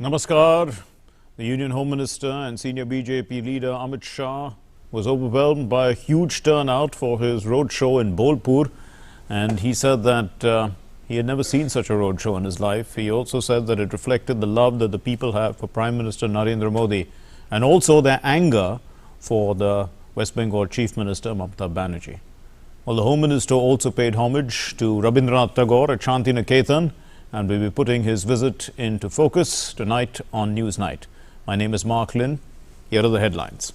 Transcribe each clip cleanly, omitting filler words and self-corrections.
Namaskar. The Union Home Minister and senior BJP leader Amit Shah was overwhelmed by a huge turnout for his roadshow in Bolpur, and he said that he had never seen such a roadshow in his life. He also said that it reflected the love that the people have for Prime Minister Narendra Modi and also their anger for the West Bengal Chief Minister Mamata Banerjee. Well, the Home Minister also paid homage to Rabindranath Tagore at Shantiniketan and will be putting his visit into focus tonight on Newsnight. My name is Mark Lynn. Here are the headlines.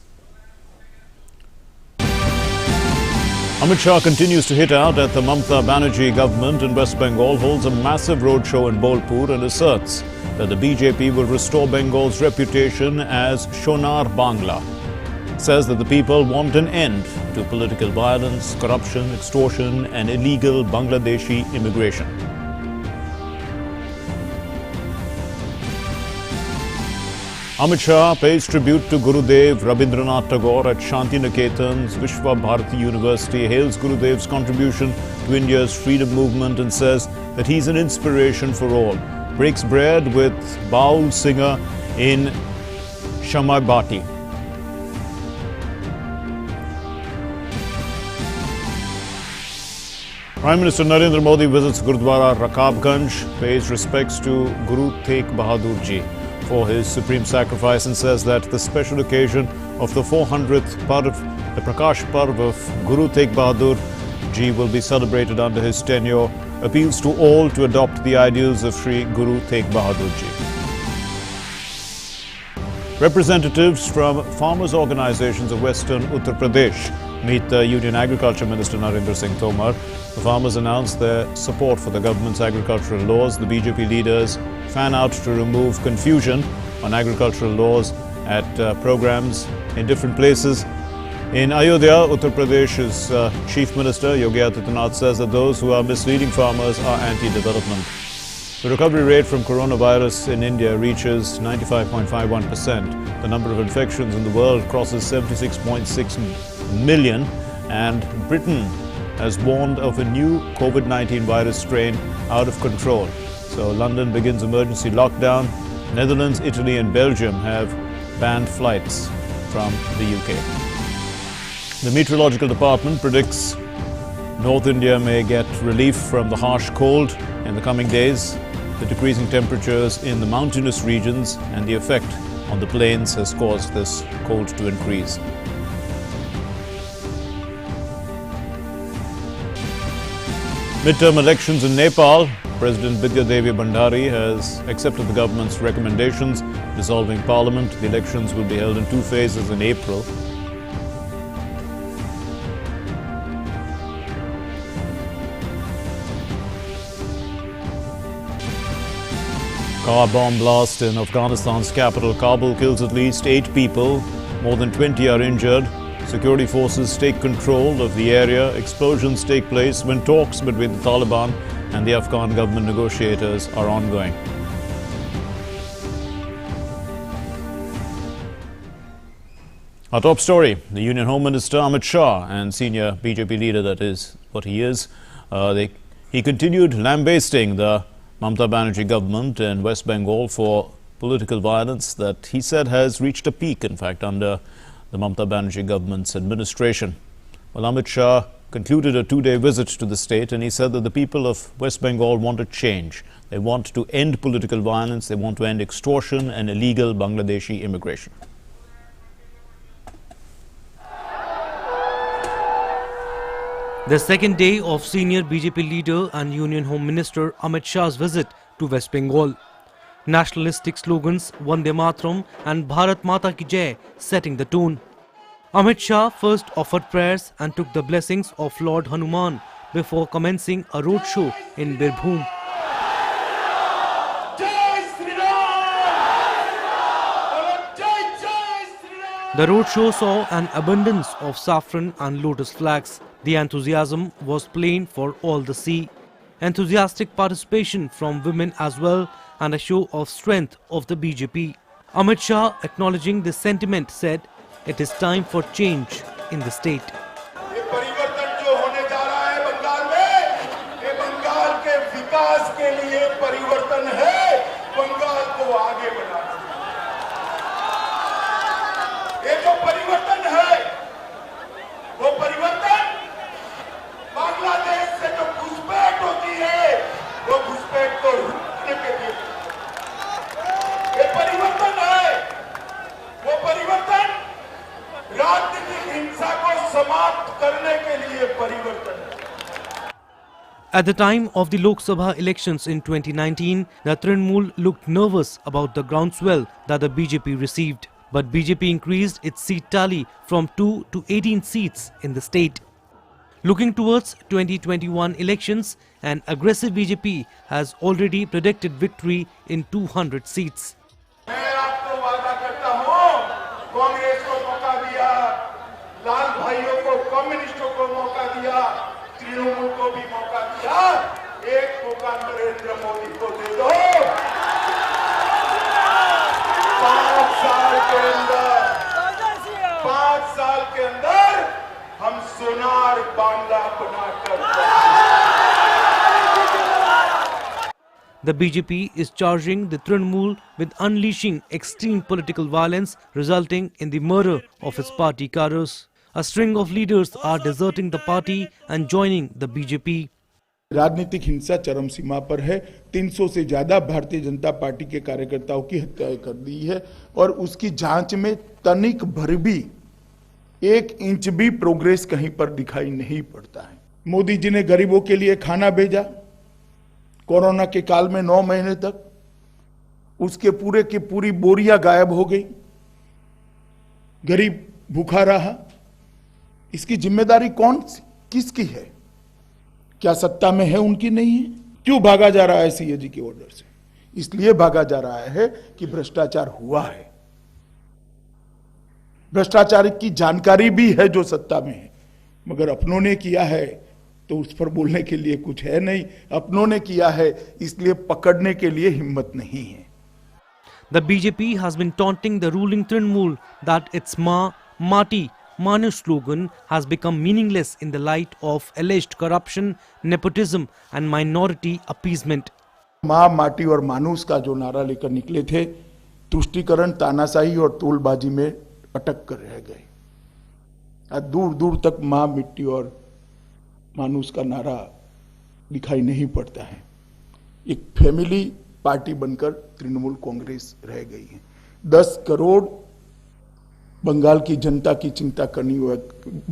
Amit Shah continues to hit out at the Mamata Banerjee government in West Bengal, holds a massive roadshow in Bolpur and asserts that the BJP will restore Bengal's reputation as Shonar Bangla. Says that the people want an end to political violence, corruption, extortion and illegal Bangladeshi immigration. Amit Shah pays tribute to Gurudev Rabindranath Tagore at Shantiniketan's Vishwa Bharati University, hails Gurudev's contribution to India's freedom movement and says that he's an inspiration for all. Breaks bread with Baul singer in Shamabati. Prime Minister Narendra Modi visits Gurudwara Rakabganj, pays respects to Guru Tegh Bahadur Ji for his supreme sacrifice and says that the special occasion of the 400th Parv, the Prakash Parv of Guru Tegh Bahadur Ji will be celebrated under his tenure, appeals to all to adopt the ideals of Sri Guru Tegh Bahadur Ji. Representatives from farmers' organizations of Western Uttar Pradesh meet the Union Agriculture Minister Narendra Singh Tomar. The farmers announced their support for the government's agricultural laws. The BJP leaders fan out to remove confusion on agricultural laws at programs in different places. In Ayodhya, Uttar Pradesh's Chief Minister Yogi Adityanath says that those who are misleading farmers are anti-development. The recovery rate from coronavirus in India reaches 95.51%. The number of infections in the world crosses 76.6 million, and Britain has warned of a new COVID-19 virus strain out of control. So London begins emergency lockdown. Netherlands, Italy and Belgium have banned flights from the UK. The Meteorological Department predicts North India may get relief from the harsh cold in the coming days. The decreasing temperatures in the mountainous regions and the effect on the plains has caused this cold to increase. Midterm elections in Nepal. President Bidya Devi Bhandari has accepted the government's recommendations dissolving parliament. The elections will be held in two phases in April. Car bomb blast in Afghanistan's capital Kabul kills at least 8 people. More than 20 are injured. Security forces take control of the area. Explosions take place when talks between the Taliban and the Afghan government negotiators are ongoing. Our top story, the Union Home Minister Amit Shah and senior BJP leader, that is what he is, he continued lambasting the Mamata Banerjee government in West Bengal for political violence that he said has reached a peak, in fact, under the Mamata Banerjee government's administration. Well, Amit Shah concluded a 2-day visit to the state and he said that the people of West Bengal want a change. They want to end political violence, they want to end extortion and illegal Bangladeshi immigration. The second day of senior BJP leader and Union Home Minister Amit Shah's visit to West Bengal. Nationalistic slogans Vande Mataram and Bharat Mata Ki Jai setting the tone. Amit Shah first offered prayers and took the blessings of Lord Hanuman before commencing a roadshow in Birbhum. The roadshow saw an abundance of saffron and lotus flags. The enthusiasm was plain for all to see. Enthusiastic participation from women as well and a show of strength of the BJP. Amit Shah, acknowledging this sentiment, said it is time for change in the state. विकास के लिए परिवर्तन है, बंगाल को आगे बढ़ाना। राजनीतिक हिंसा को समाप्त करने के लिए परिवर्तन है। At the time of the Lok Sabha elections in 2019, the Trinamool looked nervous about the groundswell that the BJP received. But BJP increased its seat tally from 2 to 18 seats in the state. Looking towards 2021 elections, an aggressive BJP has already predicted victory in 200 seats. मैं आपको वादा करता हूं, कांग्रेस को मौका दिया, लाल भाइयों को, कम्युनिस्टों को मौका दिया, तृणमूल को भी मौका दिया, एक मौका नरेंद्र मोदी को दे दो। 5 साल के अंदर हम सोनार बांग्ला बनाकर The BJP is charging the Trinamool with unleashing extreme political violence resulting in the murder of its party cadres. A string of leaders are deserting the party and joining the BJP. राजनीतिक हिंसा चरम सीमा पर है। 300 से ज्यादा Bharatiya Janata party के कार्यकर्ताओं की हत्याएं कर दी है और उसकी जांच में तनिक भर भी 1 इंच भी प्रोग्रेस कहीं पर दिखाई नहीं पड़ता है। मोदी जी ने गरीबों के लिए खाना भेजा कोरोना के काल में 9 महीने तक, उसके पूरे की पूरी बोरियां गायब हो गई, गरीब भूखा रहा। इसकी जिम्मेदारी किसकी है? क्या सत्ता में है उनकी नहीं है? क्यों भागा जा रहा है सीएजी के ऑर्डर से? इसलिए भागा जा रहा है कि भ्रष्टाचार हुआ है। भ्रष्टाचार की जानकारी भी है जो सत्ता में है, मगर अपनों ने किया है तो उस पर बोलने के लिए कुछ है नहीं। अपनों ने किया है इसलिए पकड़ने के लिए हिम्मत नहीं है। The BJP has been taunting the ruling Trinamool that its Mati Manush slogan has become meaningless in the light of alleged corruption, nepotism and minority appeasement. मां, माटी और मानुष का जो नारा लेकर निकले थे, तुष्टीकरण, तानाशाही और तोलबाजी में अटक कर रह गए। आज दूर दूर तक मां, मिट्टी और मानुष का नारा दिखाई नहीं पड़ता है। एक फैमिली पार्टी बनकर तृणमूल कांग्रेस रह गई है। 10 करोड़ बंगाल की जनता की चिंता करने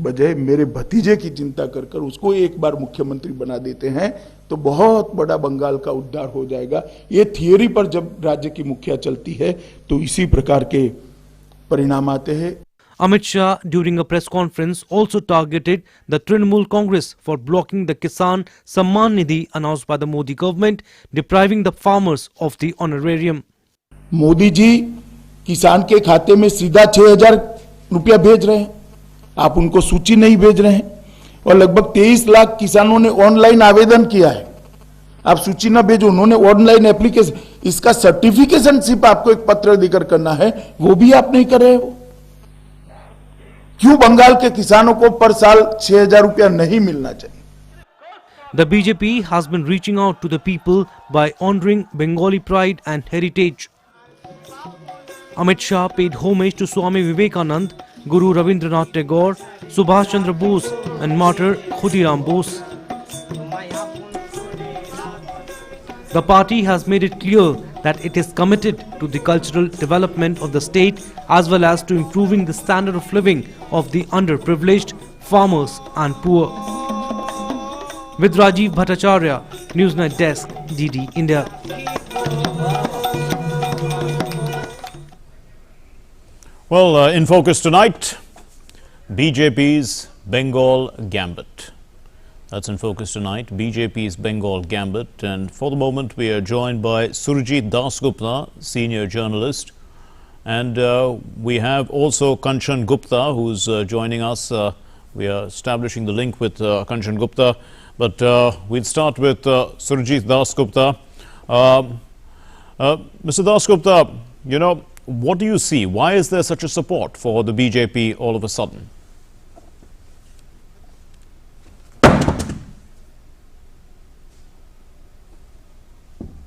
बजाय मेरे भतीजे की चिंता कर कर उसको एक बार मुख्यमंत्री बना देते हैं तो बहुत बड़ा बंगाल का उद्धार हो जाएगा। ये थियोरी पर जब राज्य की मुखिया चलती है तो इसी प्रकार के परिणाम आते हैं। Amit Shah, during a press conference, also targeted the Trinamool Congress for blocking the Kisan Samman Nidhi announced by the Modi government, depriving the farmers of the honorarium. Modi ji किसान के खाते में सीधा 6,000 रुपया भेज रहे हैं, आप उनको सूची नहीं भेज रहे हैं। और लगभग 23 लाख किसानों ने ऑनलाइन आवेदन किया है, आप सूची ना भेजो, उन्होंने ऑनलाइन एप्लीकेशन, इसका सर्टिफिकेशन सिर्फ आपको एक पत्र देकर करना है, वो भी आप नहीं कर रहे हो। क्यों बंगाल के किसानों को पर साल 6,000 रुपया नहीं मिलना चाहिए? The BJP has been reaching out to the people by honoring Bengali pride and heritage. Amit Shah paid homage to Swami Vivekanand, Guru Ravindranath Tagore, Subhash Chandra Bose and martyr Khudiram Bose. The party has made it clear that it is committed to the cultural development of the state as well as to improving the standard of living of the underprivileged, farmers and poor. With Rajiv Bhattacharya, Newsnight Desk, DD India. Well, in focus tonight, BJP's Bengal Gambit. That's in focus tonight, BJP's Bengal Gambit. And for the moment, we are joined by Surjit Dasgupta, senior journalist. And we have also Kanchan Gupta, who's joining us. We are establishing the link with Kanchan Gupta. But we'll start with Surjit Dasgupta. Mr. Dasgupta, you know, what do you see? Why is there such a support for the BJP all of a sudden?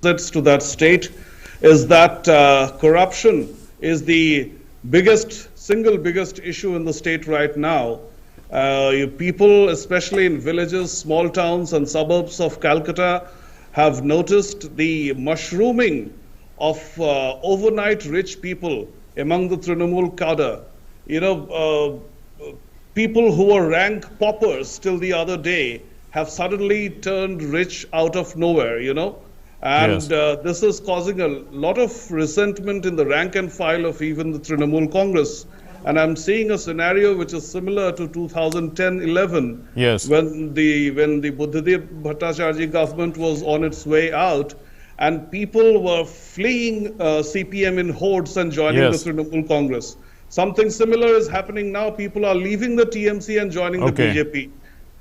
To that state is that corruption is the single biggest issue in the state right now. People, especially in villages, small towns and suburbs of Calcutta, have noticed the mushrooming of overnight rich people among the Trinamool cadre. you know, people who were rank paupers till the other day have suddenly turned rich out of nowhere, you know. And Yes. this is causing a lot of resentment in the rank and file of even the Trinamool Congress. And I'm seeing a scenario which is similar to 2010-11, Yes. when the Buddhadev Bhattacharya government was on its way out, and people were fleeing CPM in hordes and joining Yes. the Trinamool Congress. Something similar is happening now. People are leaving the TMC and joining the Okay. BJP.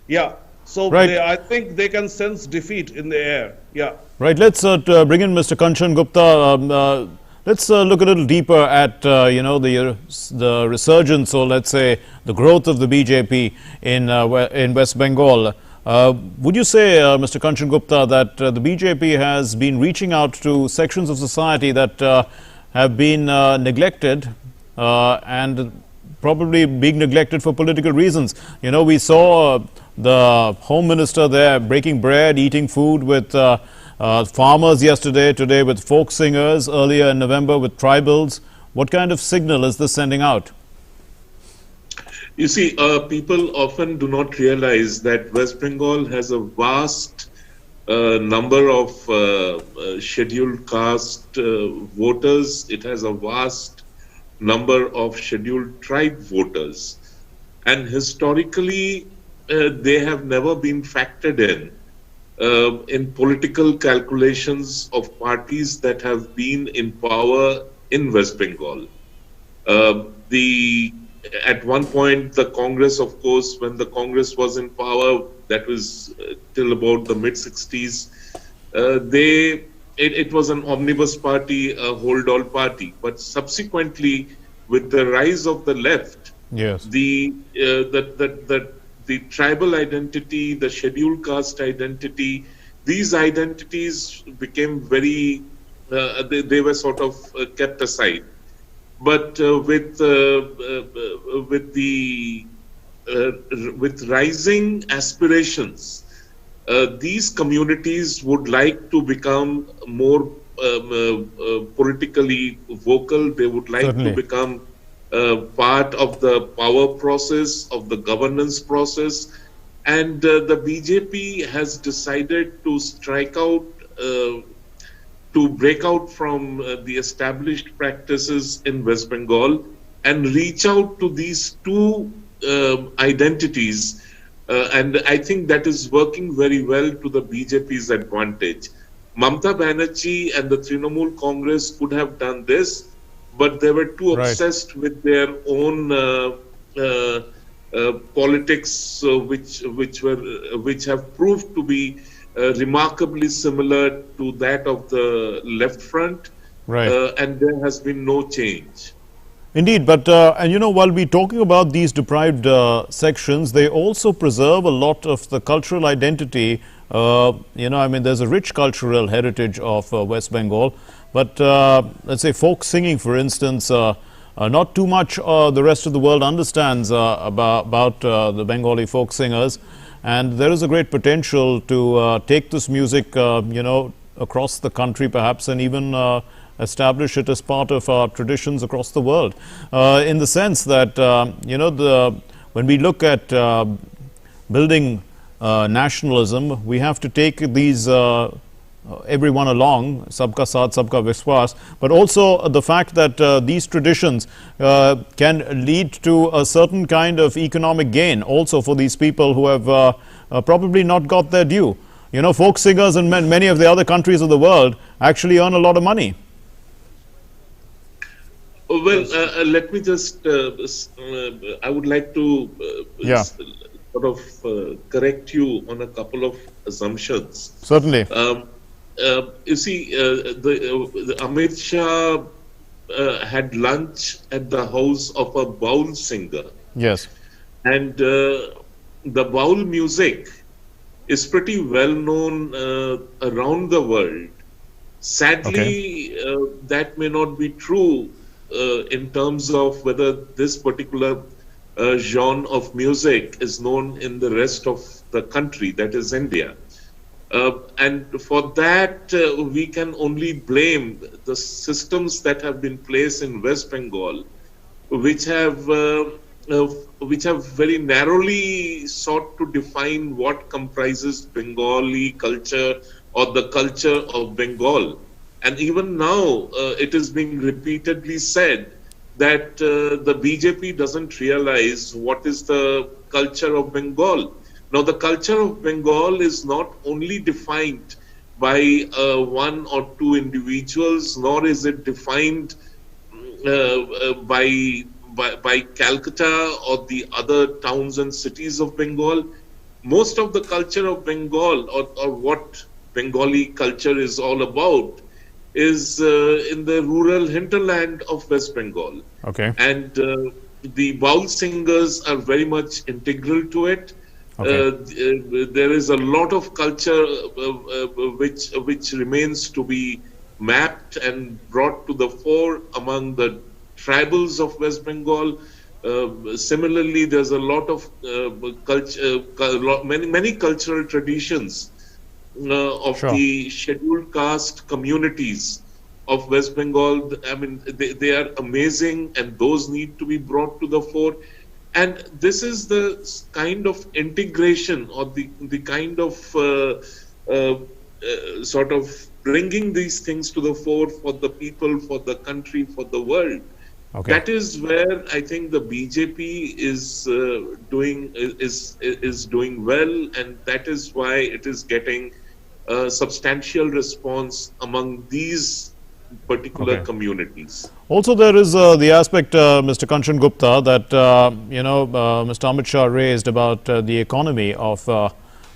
Yeah. So Right. I think they can sense defeat in the air. Yeah. Right. Let's bring in Mr. Kanchan Gupta. Let's look a little deeper at the resurgence, or let's say the growth of the BJP in West Bengal. Would you say, Mr. Kanchan Gupta, that the BJP has been reaching out to sections of society that have been neglected and probably being neglected for political reasons? You know, we saw the Home Minister there breaking bread, eating food with farmers yesterday, today with folk singers, earlier in November with tribals. What kind of signal is this sending out? You see, people often do not realize that West Bengal has a vast number of scheduled caste voters. It has a vast number of scheduled tribe voters. And historically, they have never been factored in political calculations of parties that have been in power in West Bengal. At one point, the Congress, of course, when the Congress was in power, that was till about the mid-60s, it was an omnibus party, a hold-all party. But subsequently, with the rise of the left, Yes. the tribal identity, the scheduled caste identity, these identities became very, they were sort of kept aside. But with rising aspirations, these communities would like to become more politically vocal. They would like Certainly. to become part of the power process, of the governance process. And the BJP has decided to strike out, to break out from the established practices in West Bengal and reach out to these two identities. And I think that is working very well to the BJP's advantage. Mamata Banerjee and the Trinamool Congress could have done this, but they were too Right. obsessed with their own politics, which have proved to be remarkably similar to that of the left front, Right. and there has been no change. Indeed, but and you know, while we're talking about these deprived sections, they also preserve a lot of the cultural identity. You know, I mean, there's a rich cultural heritage of West Bengal, but let's say folk singing, for instance, not too much the rest of the world understands about the Bengali folk singers, and there is a great potential to take this music, you know, across the country perhaps, and even establish it as part of our traditions across the world, in the sense that you know, when we look at building nationalism, we have to take these everyone along, sabka saath, sabka vishwas, but also the fact that these traditions can lead to a certain kind of economic gain also for these people who have probably not got their due. You know, folk singers in many of the other countries of the world actually earn a lot of money. Well, let me just, I would like to Yeah. sort of correct you on a couple of assumptions. Certainly. You see, the Amit Shah had lunch at the house of a baul singer, Yes. and the baul music is pretty well known around the world. Sadly, that may not be true in terms of whether this particular genre of music is known in the rest of the country, that is India. And for that, we can only blame the systems that have been placed in West Bengal which have uh, which have very narrowly sought to define what comprises Bengali culture or the culture of Bengal. And even now, it is being repeatedly said that the BJP doesn't realize what is the culture of Bengal. Now, the culture of Bengal is not only defined by one or two individuals, nor is it defined by Calcutta or the other towns and cities of Bengal. Most of the culture of Bengal, or what Bengali culture is all about, is in the rural hinterland of West Bengal. Okay. And the baul singers are very much integral to it. There is a lot of culture which remains to be mapped and brought to the fore among the tribals of West Bengal. Similarly, there's a lot of many cultural traditions of the scheduled caste communities of West Bengal. I mean, they are amazing, and those need to be brought to the fore. And this is the kind of integration, or the kind of sort of bringing these things to the fore for the people, for the country, for the world. Okay. That is where I think the BJP is doing well, and that is why it is getting a substantial response among these particular communities. Also, there is the aspect, Mr. Kanchan Gupta, that Mr. Amit Shah raised about the economy of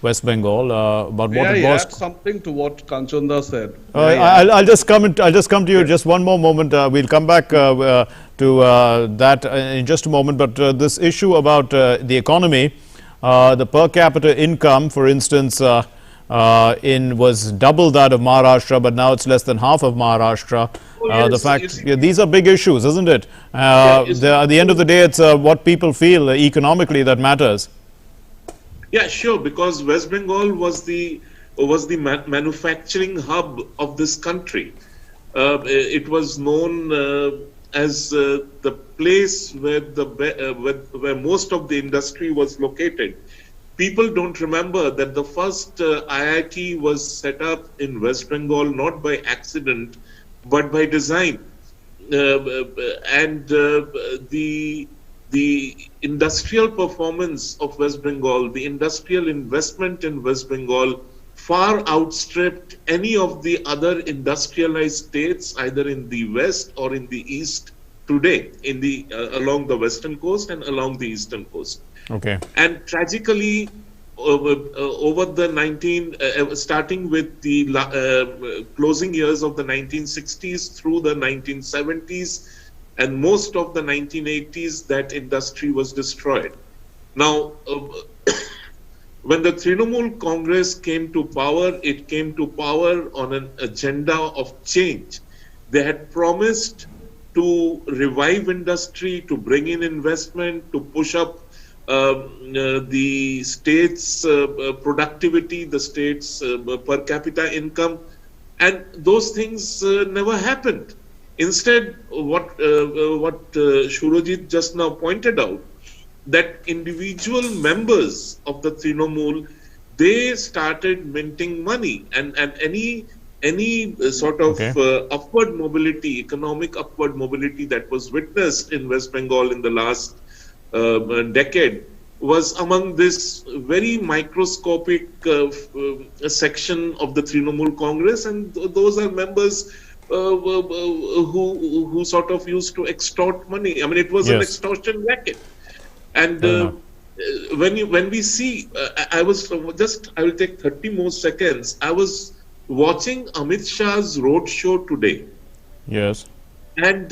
West Bengal, about what it was. Add something to what Kanchandra said. I'll just come to you. Just one more moment. We'll come back to that in just a moment. But this issue about the economy, the per capita income, for instance, was double that of Maharashtra, but now it's less than half of Maharashtra. The fact, these are big issues, isn't it? At the end of the day, it's what people feel economically that matters. Yeah, sure. Because West Bengal was the manufacturing hub of this country. It was known as the place where most of the industry was located. People don't remember that the first IIT was set up in West Bengal not by accident, but by design. And the industrial performance of West Bengal, the industrial investment in West Bengal, far outstripped any of the other industrialized states, either in the west or in the east today, in the along the western coast and along the eastern coast. Okay. And tragically, over the starting with the closing years of the 1960s through the 1970s and most of the 1980s, that industry was destroyed. Now, when the Trinamool Congress came to power, it came to power on an agenda of change. They had promised to revive industry, to bring in investment, to push up the state's productivity, the state's per capita income, and those things never happened. Instead, what Shurojit just now pointed out, that individual members of the Trinamool, they started minting money, and any sort of upward mobility, economic upward mobility that was witnessed in West Bengal in the last decade was among this very microscopic section of the Trinamool Congress, and those are members who sort of used to extort money. I mean, it was an extortion racket. And when we see, I will take 30 more seconds. I was watching Amit Shah's road show today. Yes. And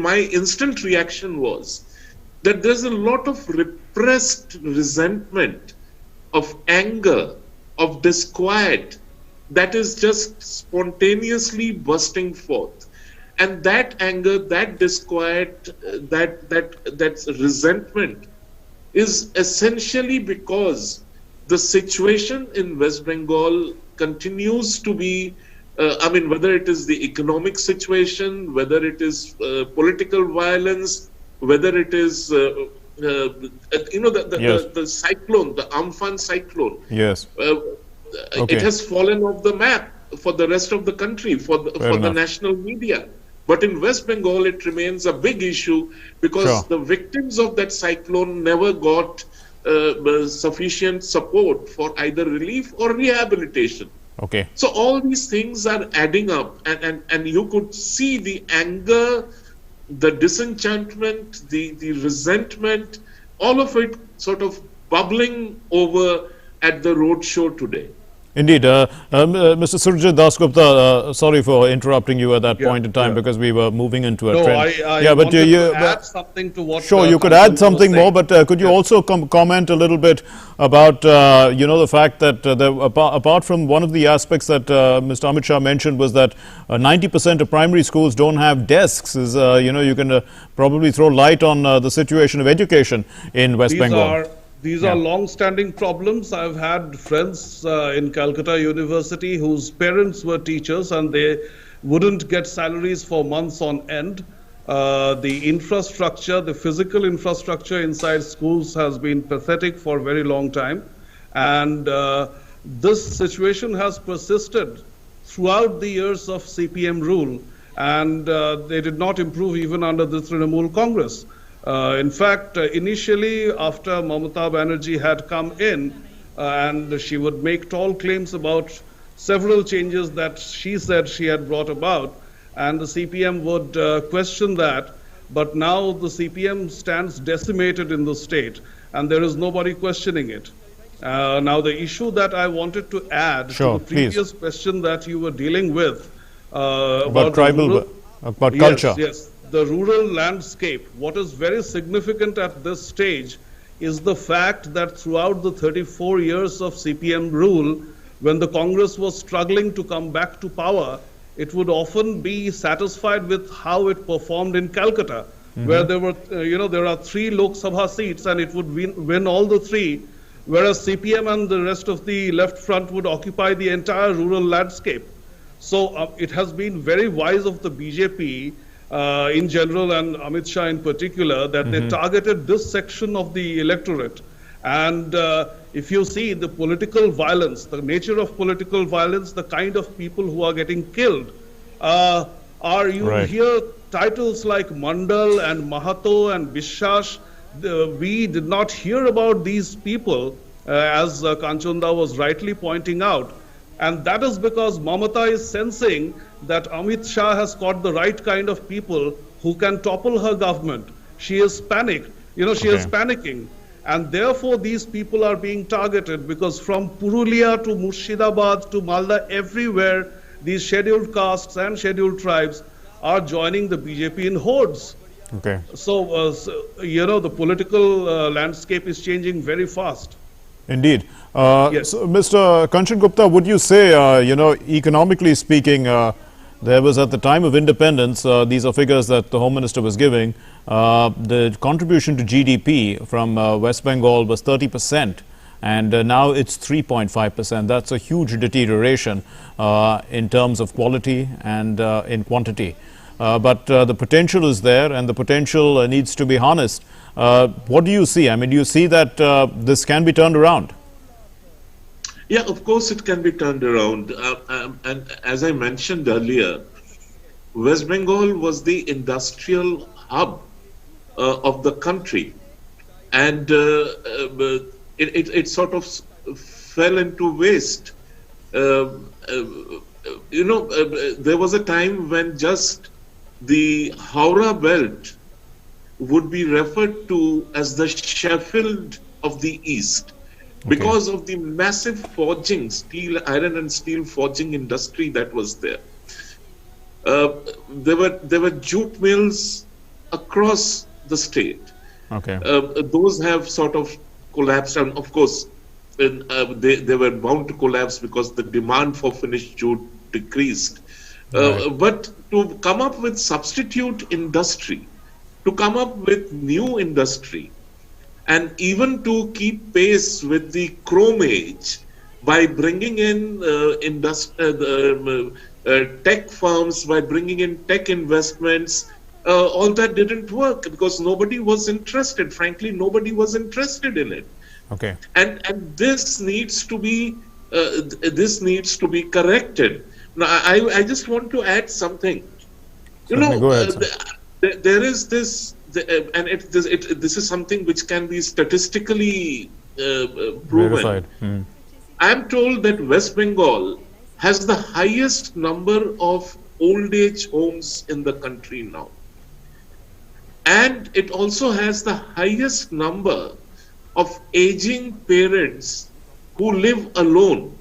my instant reaction was that there's a lot of repressed resentment, of anger, of disquiet that is just spontaneously bursting forth. And that anger, that disquiet, that resentment is essentially because the situation in West Bengal continues to be I mean, whether it is the economic situation, whether it is political violence, whether it is, Yes. the cyclone, the Amphan cyclone. Yes. It Okay. has fallen off the map for the rest of the country, for the enough. national media. But in West Bengal, it remains a big issue because Sure. the victims of that cyclone never got sufficient support for either relief or rehabilitation. Okay. So all these things are adding up, and you could see the anger, the disenchantment, the resentment, all of it sort of bubbling over at the road show today. Indeed. Mr. Surjit Dasgupta, sorry for interrupting you at that point in time because we were moving into a No, trend. I wanted to add something to what. Sure, you could Kanchan add was something more, saying. but could you also comment a little bit about, the fact that apart from one of the aspects that Mr. Amit Shah mentioned was that 90% of primary schools don't have desks. You can probably throw light on the situation of education in West Bengal. These are long-standing problems. I've had friends in Calcutta University whose parents were teachers and they wouldn't get salaries for months on end. The infrastructure, the physical infrastructure inside schools has been pathetic for a very long time. And this situation has persisted throughout the years of CPM rule. And they did not improve even under the Trinamool Congress. In fact, initially, after Mamata Banerjee had come in, and she would make tall claims about several changes that she said she had brought about, and the CPM would question that. But now the CPM stands decimated in the state, and there is nobody questioning it. Now, the issue that I wanted to add Sure, to the previous question that you were dealing with about tribal, about culture. Yes. The rural landscape, what is very significant at this stage is the fact that throughout the 34 years of CPM rule, when the Congress was struggling to come back to power, it would often be satisfied with how it performed in Calcutta, where there were, there are 3 Lok Sabha seats and it would win all the 3, whereas CPM and the rest of the left front would occupy the entire rural landscape. So it has been very wise of the BJP in general and Amit Shah in particular that they targeted this section of the electorate. And if you see the political violence, the nature of political violence, the kind of people who are getting killed, hear titles like Mandal and Mahato and Bishash. We did not hear about these people, as Kanchanda was rightly pointing out. And that is because Mamata is sensing that Amit Shah has got the right kind of people who can topple her government. She is panicked. She is panicking. And therefore, these people are being targeted because from Purulia to Murshidabad to Malda, everywhere, these scheduled castes and scheduled tribes are joining the BJP in hordes. Okay. So, the political landscape is changing very fast. Indeed. Yes. So, Mr. Kanchan Gupta, would you say, economically speaking, there was at the time of independence, these are figures that the Home Minister was giving, the contribution to GDP from West Bengal was 30%, and now it's 3.5%. That's a huge deterioration in terms of quality and in quantity. But the potential is there, and the potential needs to be harnessed. What do you see? I mean, do you see that this can be turned around? Yeah, of course it can be turned around. And as I mentioned earlier, West Bengal was the industrial hub of the country. And it sort of fell into waste. There was a time when just the Howrah belt would be referred to as the Sheffield of the East because of the massive forging, iron and steel forging industry that was there. There were jute mills across the state. Okay. Those have sort of collapsed, and of course, they were bound to collapse because the demand for finished jute decreased. But to come up with substitute industry, to come up with new industry, and even to keep pace with the chrome age by bringing in tech firms, by bringing in tech investments. All that didn't work because nobody was interested. Frankly, nobody was interested in it. Okay. And this needs to be corrected. Now, I just want to add something. Go ahead, There is this, and this is something which can be statistically proven. Verified. I am told that West Bengal has the highest number of old age homes in the country now. And it also has the highest number of aging parents who live alone.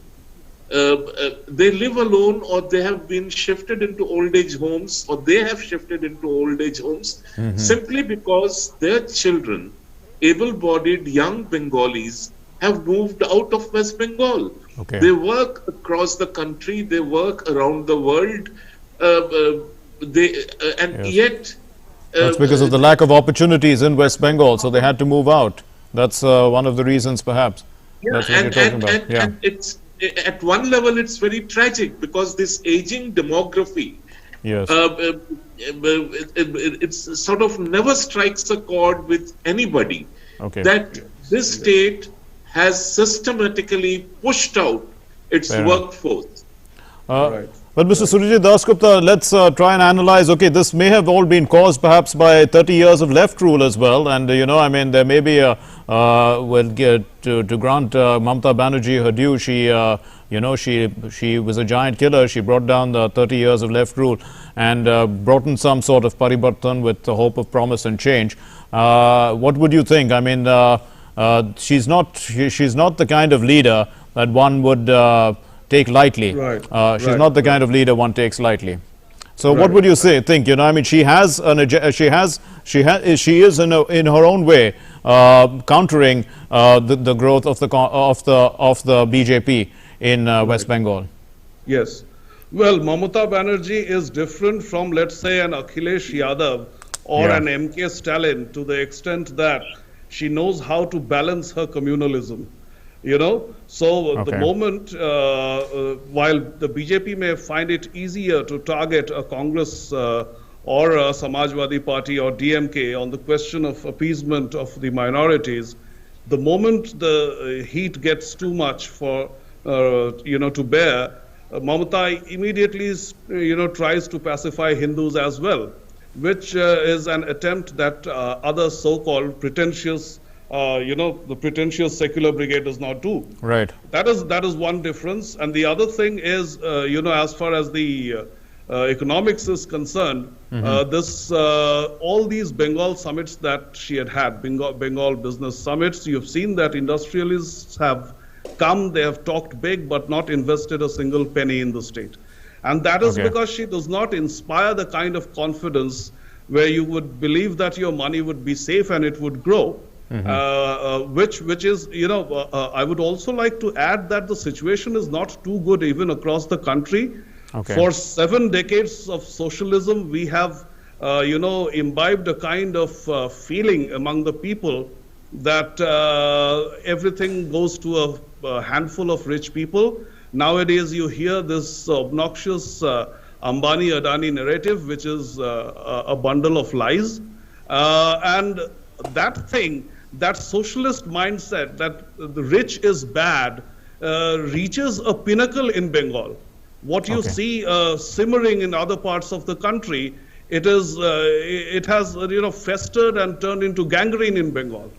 They live alone, or they have been shifted into old age homes, or they have shifted into old age homes simply because their children, able-bodied young Bengalis, have moved out of West Bengal. Okay. They work across the country, they work around the world, yet That's because of the lack of opportunities in West Bengal, so they had to move out. That's one of the reasons, perhaps. That's what you're talking about. Yeah. And it's, at one level, it's very tragic because this aging demography, Yes. it sort of never strikes a chord with anybody. Okay. That this state has systematically pushed out its Fair enough. workforce. But Mr. Surijit Dasgupta, let's try and analyze. Okay, this may have all been caused perhaps by 30 years of left rule as well. And, I mean, there may be to grant Mamata Banerjee her due. She was a giant killer. She brought down the 30 years of left rule and brought in some sort of paribartan with the hope of promise and change. What would you think? I mean, she's not the kind of leader that one would take lightly. Right. She's not the kind of leader one takes lightly. So what would you say? Think, I mean, she is in her own way countering the growth of the BJP in West Bengal. Yes. Well, Mamata Banerjee is different from, let's say, an Akhilesh Yadav or an MK Stalin, to the extent that she knows how to balance her communalism. So the moment, while the BJP may find it easier to target a Congress or a Samajwadi Party or DMK on the question of appeasement of the minorities, the moment the heat gets too much for, to bear, Mamata immediately, tries to pacify Hindus as well, which is an attempt that other so-called pretentious the pretentious secular brigade does not do. Right. That is one difference. And the other thing is, as far as the economics is concerned, all these Bengal summits that she had, Bengal business summits, you've seen that industrialists have come, they have talked big, but not invested a single penny in the state. And that is because she does not inspire the kind of confidence where you would believe that your money would be safe and it would grow. Which is, I would also like to add that the situation is not too good even across the country. For 7 decades of socialism, we have, imbibed a kind of feeling among the people that everything goes to a handful of rich people. Nowadays, you hear this obnoxious Ambani Adani narrative, which is a bundle of lies. And that socialist mindset that the rich is bad reaches a pinnacle in Bengal. What you see simmering in other parts of the country, it has festered and turned into gangrene in Bengal.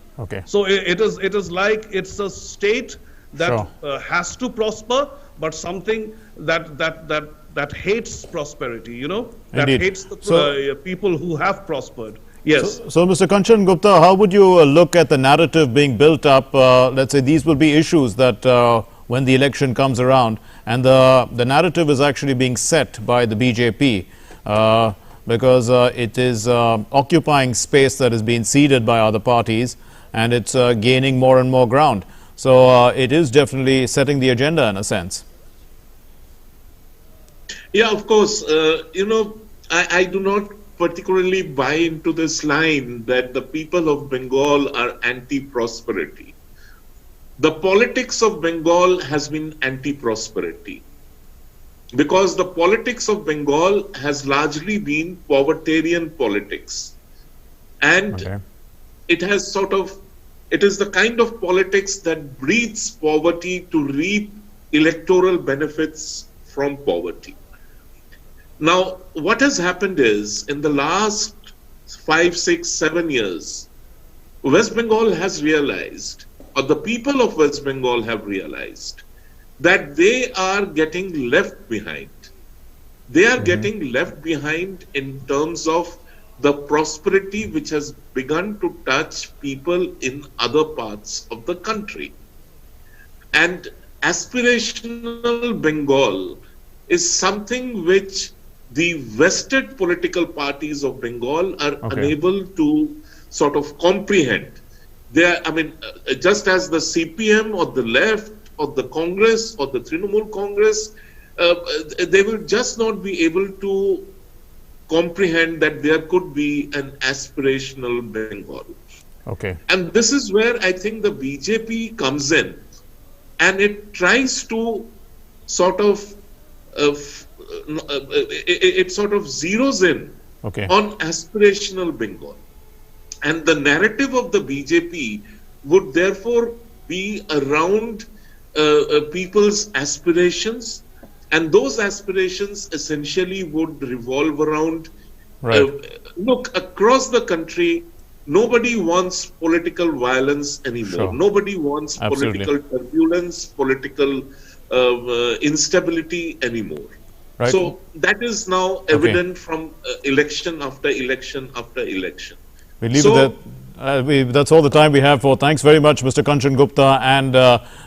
So it is like it's a state that has to prosper, but something that hates prosperity. That hates the people who have prospered. Yes. So Mr. Kanchan Gupta, how would you look at the narrative being built up? Let's say these will be issues that when the election comes around, and the narrative is actually being set by the BJP because it is occupying space that has been ceded by other parties, and it's gaining more and more ground. So it is definitely setting the agenda in a sense. Yeah, of course. I do not particularly buy into this line that the people of Bengal are anti-prosperity. The politics of Bengal has been anti-prosperity. because the politics of Bengal has largely been povertarian politics. And it has it is the kind of politics that breeds poverty to reap electoral benefits from poverty. Now, what has happened is, in the last 5, 6, 7 years, West Bengal has realized, or the people of West Bengal have realized, that they are getting left behind. They are getting left behind in terms of the prosperity which has begun to touch people in other parts of the country. And aspirational Bengal is something which the vested political parties of Bengal are unable to sort of comprehend. They are, just as the CPM or the left or the Congress or the Trinamool Congress, they will just not be able to comprehend that there could be an aspirational Bengal. And this is where I think the BJP comes in, and it tries to sort of it sort of zeroes in on aspirational Bengal. And the narrative of the BJP would therefore be around people's aspirations, and those aspirations essentially would revolve around, look, across the country, nobody wants political violence anymore. Nobody wants political turbulence, political instability anymore. So that is now evident from election after election after election. We leave it there. That's all the time we have for. Thanks very much, Mr. Kanchan Gupta and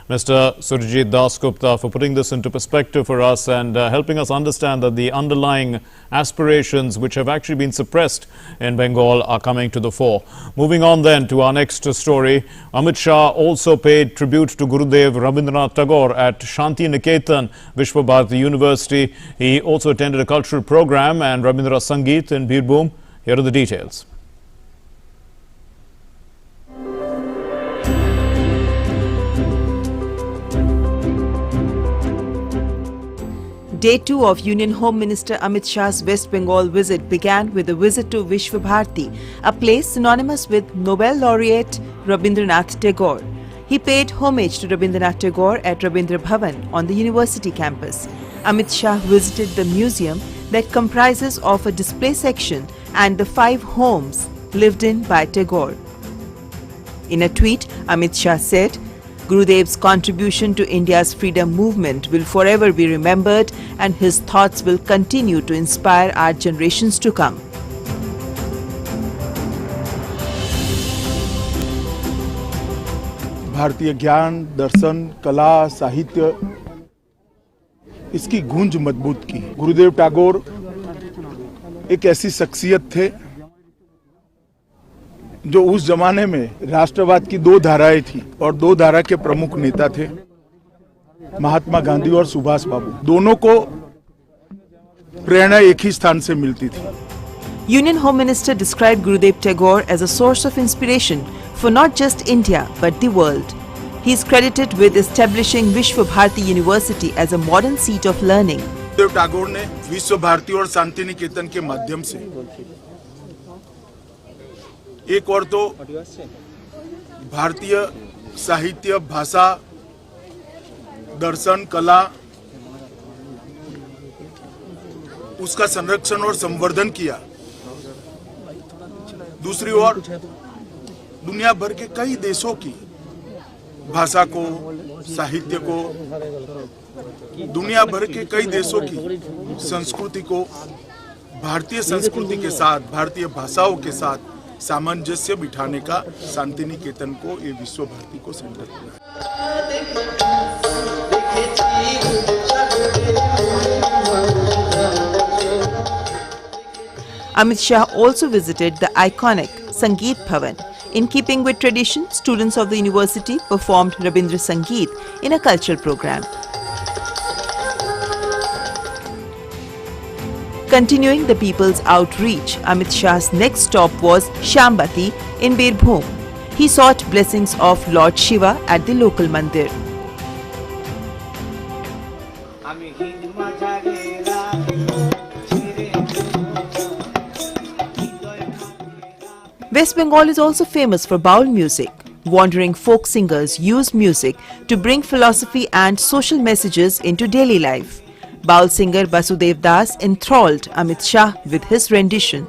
Mr. Surjit Das Gupta, for putting this into perspective for us and helping us understand that the underlying aspirations which have actually been suppressed in Bengal are coming to the fore. Moving on then to our next story, Amit Shah also paid tribute to Gurudev Rabindranath Tagore at Shanti Niketan, Vishwa Bharati University. He also attended a cultural program and Rabindra Sangeet in Birbhum. Here are the details. Day 2 of Union Home Minister Amit Shah's West Bengal visit began with a visit to Vishwa Bharati, a place synonymous with Nobel laureate Rabindranath Tagore. He paid homage to Rabindranath Tagore at Rabindra Bhavan on the university campus. Amit Shah visited the museum that comprises of a display section and the 5 homes lived in by Tagore. In a tweet, Amit Shah said, Gurudev's contribution to India's freedom movement will forever be remembered, and his thoughts will continue to inspire our generations to come. भारतीय ज्ञान, दर्शन, कला, साहित्य, इसकी गूंज मजबूत की। गुरुदेव टैगोर एक ऐसी शख्सियत थे जो उस जमाने में राष्ट्रवाद की 2 धाराएं थी और 2 धारा के प्रमुख नेता थे महात्मा गांधी और सुभाष बाबू। दोनों को प्रेरणा एक ही स्थान से मिलती थी। Union Home Minister described Gurudev Tagore as a source of inspiration for not just India but the world. He is credited with establishing Vishwa Bharati University as a modern seat of learning. गुरुदेव टैगोर ने विश्व भारती और शांति निकेतन के माध्यम से एक और तो भारतीय साहित्य, भाषा, दर्शन, कला, उसका संरक्षण और संवर्धन किया। दूसरी ओर दुनिया भर के कई देशों की भाषा को, साहित्य को, दुनिया भर के कई देशों की संस्कृति को भारतीय संस्कृति के साथ, भारतीय भाषाओं के साथ सामंजस्य बिठाने का शांति निकेतन को, ये विश्व भारती को सेंटर किया। Amit Shah also visited the iconic Sangeet Bhavan. In keeping with tradition, students of the university performed Rabindra Sangeet in a cultural program. Continuing the people's outreach, Amit Shah's next stop was Shambati in Birbhum. He sought blessings of Lord Shiva at the local mandir. West Bengal is also famous for baul music. Wandering folk singers use music to bring philosophy and social messages into daily life. Baul singer Basudev Das enthralled Amit Shah with his rendition.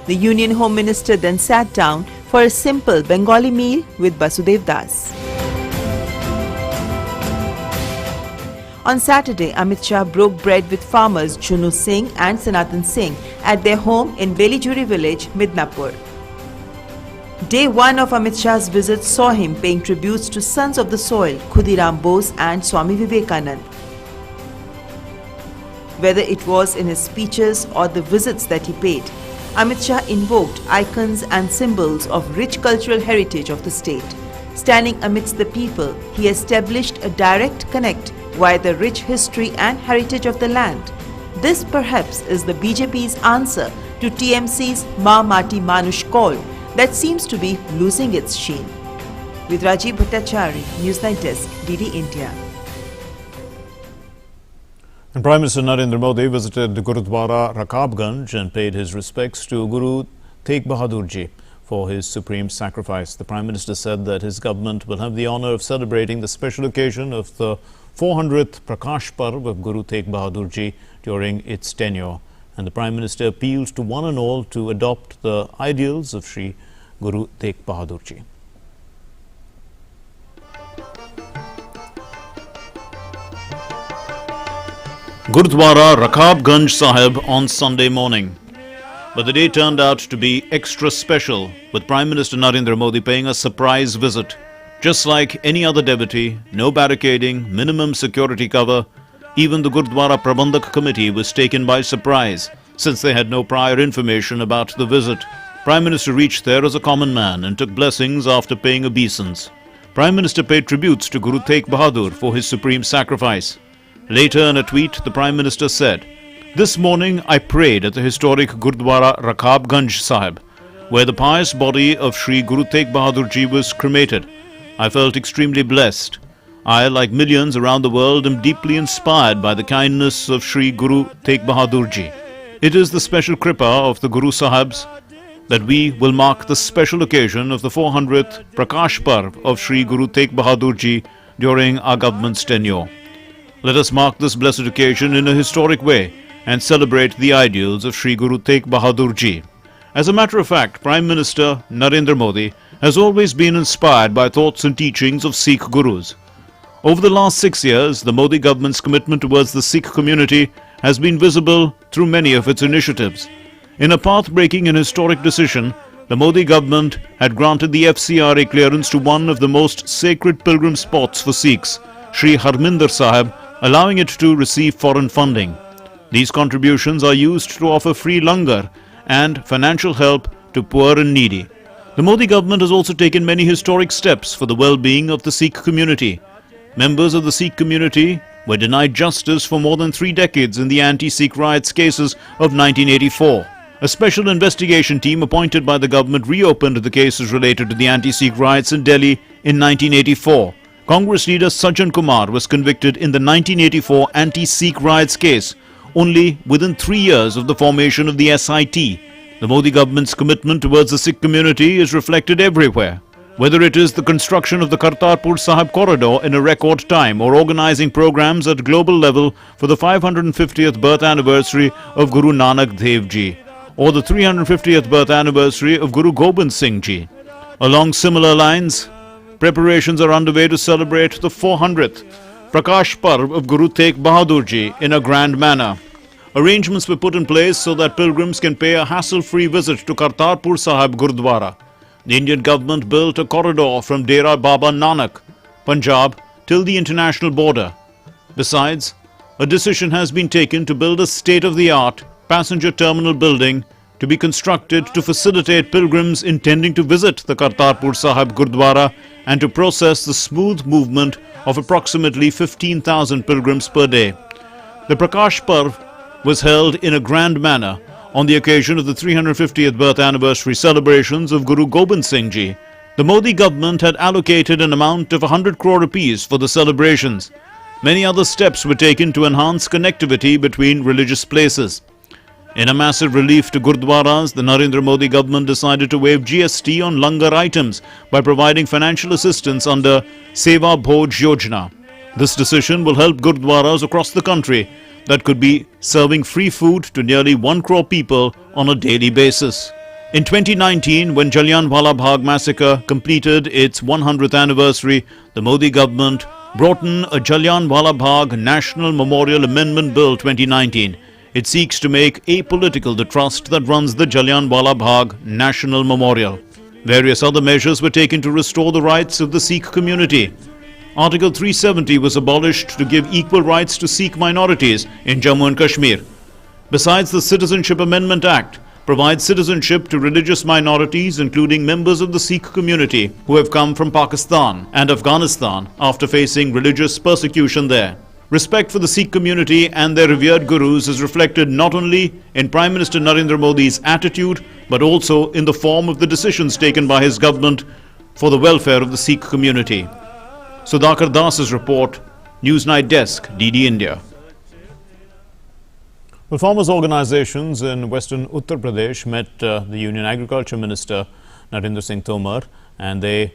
The Union Home Minister then sat down for a simple Bengali meal with Basudev Das. On Saturday, Amit Shah broke bread with farmers Junu Singh and Sanatan Singh at their home in Belijuri village, Midnapur. Day 1 of Amit Shah's visit saw him paying tributes to sons of the soil, Khudiram Bose and Swami Vivekanand. Whether it was in his speeches or the visits that he paid, Amit Shah invoked icons and symbols of rich cultural heritage of the state. Standing amidst the people, he established a direct connect via the rich history and heritage of the land. This perhaps is the BJP's answer to TMC's Ma Mati Manush call that seems to be losing its sheen. With Rajiv Bhattacharya, Newsnight Desk, DD India. And Prime Minister Narendra Modi visited Gurudwara Rakabganj and paid his respects to Guru Tegh Bahadur Ji for his supreme sacrifice. The Prime Minister said that his government will have the honour of celebrating the special occasion of the 400th Prakash Parv of Guru Tegh Bahadur Ji during its tenure. And the Prime Minister appealed to one and all to adopt the ideals of Sri Guru Tegh Bahadur Ji. Gurudwara Rakabganj Sahib on Sunday morning. But the day turned out to be extra special, with Prime Minister Narendra Modi paying a surprise visit. Just like any other devotee, no barricading, minimum security cover, even the Gurudwara Prabandhak Committee was taken by surprise, since they had no prior information about the visit. Prime Minister reached there as a common man and took blessings after paying obeisance. Prime Minister paid tributes to Guru Tegh Bahadur for his supreme sacrifice. Later in a tweet, the Prime Minister said, "This morning I prayed at the historic Gurudwara Rakabganj Sahib, where the pious body of Sri Guru Tegh Bahadur Ji was cremated. I felt extremely blessed. I, like millions around the world, am deeply inspired by the kindness of Sri Guru Tegh Bahadur Ji. It is the special kripa of the Guru Sahibs that we will mark the special occasion of the 400th Prakash Parv of Sri Guru Tegh Bahadur Ji during our government's tenure. Let us mark this blessed occasion in a historic way and celebrate the ideals of Sri Guru Tegh Bahadur Ji." As a matter of fact, Prime Minister Narendra Modi has always been inspired by thoughts and teachings of Sikh Gurus. Over the last 6 years, the Modi government's commitment towards the Sikh community has been visible through many of its initiatives. In a path-breaking and historic decision, the Modi government had granted the FCRA clearance to one of the most sacred pilgrim spots for Sikhs, Sri Harminder Sahib, allowing it to receive foreign funding. These contributions are used to offer free langar and financial help to poor and needy. The Modi government has also taken many historic steps for the well-being of the Sikh community. Members of the Sikh community were denied justice for more than 3 decades in the anti-Sikh riots cases of 1984. A special investigation team appointed by the government reopened the cases related to the anti-Sikh riots in Delhi in 1984. Congress leader Sajjan Kumar was convicted in the 1984 anti-Sikh riots case only within 3 years of the formation of the SIT. The Modi government's commitment towards the Sikh community is reflected everywhere. Whether it is the construction of the Kartarpur Sahib corridor in a record time or organizing programs at global level for the 550th birth anniversary of Guru Nanak Dev Ji or the 350th birth anniversary of Guru Gobind Singh Ji. Along similar lines, preparations are underway to celebrate the 400th Prakash Parv of Guru Tegh Bahadur Ji in a grand manner. Arrangements were put in place so that pilgrims can pay a hassle-free visit to Kartarpur Sahib Gurudwara. The Indian government built a corridor from Dera Baba Nanak, Punjab, till the international border. Besides, a decision has been taken to build a state-of-the-art passenger terminal building to be constructed to facilitate pilgrims intending to visit the Kartarpur Sahib Gurudwara and to process the smooth movement of approximately 15,000 pilgrims per day. The Prakash Parv was held in a grand manner on the occasion of the 350th birth anniversary celebrations of Guru Gobind Singh Ji. The Modi government had allocated an amount of 100 crore rupees for the celebrations. Many other steps were taken to enhance connectivity between religious places. In a massive relief to Gurdwaras, the Narendra Modi government decided to waive GST on langar items by providing financial assistance under Seva Bhoj Yojana. This decision will help Gurdwaras across the country that could be serving free food to nearly 1 crore people on a daily basis. In 2019, when Jallianwala Bagh massacre completed its 100th anniversary, the Modi government brought in a Jallianwala Bagh National Memorial Amendment Bill 2019. It seeks to make apolitical the trust that runs the Jallianwala Bagh National Memorial. Various other measures were taken to restore the rights of the Sikh community. Article 370 was abolished to give equal rights to Sikh minorities in Jammu and Kashmir. Besides, the Citizenship Amendment Act provides citizenship to religious minorities, including members of the Sikh community who have come from Pakistan and Afghanistan after facing religious persecution there. Respect for the Sikh community and their revered gurus is reflected not only in Prime Minister Narendra Modi's attitude, but also in the form of the decisions taken by his government for the welfare of the Sikh community. Sudhakar Das's report, Newsnight Desk, DD India. Well, farmers' organizations in western Uttar Pradesh met the Union Agriculture Minister Narendra Singh Tomar, and they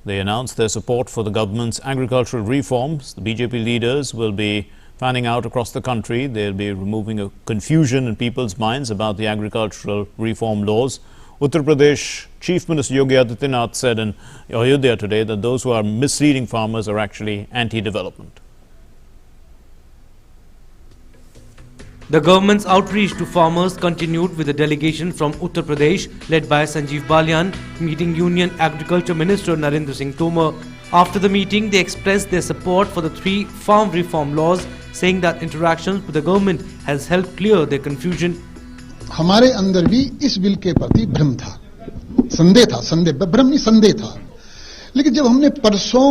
announced their support for the government's agricultural reforms. The BJP leaders will be fanning out across the country. They'll be removing a confusion in people's minds about the agricultural reform laws. Uttar Pradesh Chief Minister Yogi Adityanath said in Ayodhya today that those who are misleading farmers are actually anti-development. The government's outreach to farmers continued with a delegation from Uttar Pradesh led by Sanjeev Balyan meeting Union Agriculture Minister Narendra Singh Tomar. After the meeting, they expressed their support for the 3 farm reform laws, saying that interactions with the government has helped clear their confusion. हमारे अंदर भी इस bill के प्रति भ्रम था, भ्रम नहीं संदेह था। लेकिन जब हमने परसों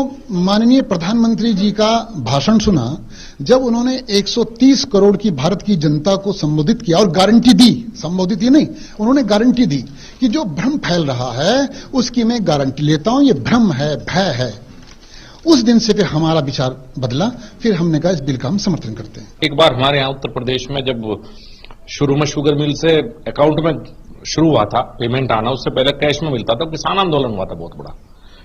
माननीय प्रधानमंत्री जी का भाषण सुना, जब उन्होंने 130 करोड़ की भारत की जनता को संबोधित किया और गारंटी दी, संबोधित ही नहीं, उन्होंने गारंटी दी कि जो भ्रम फैल रहा है उसकी मैं गारंटी लेता हूं, ये भ्रम है, भय है। उस दिन से फिर हमारा विचार बदला, फिर हमने कहा इस बिल का हम समर्थन करते हैं। एक बार हमारे यहाँ उत्तर प्रदेश में जब शुरू में शुगर मिल से अकाउंट में शुरू हुआ था पेमेंट आना, उससे पहले कैश में मिलता था, किसान आंदोलन हुआ था बहुत बड़ा।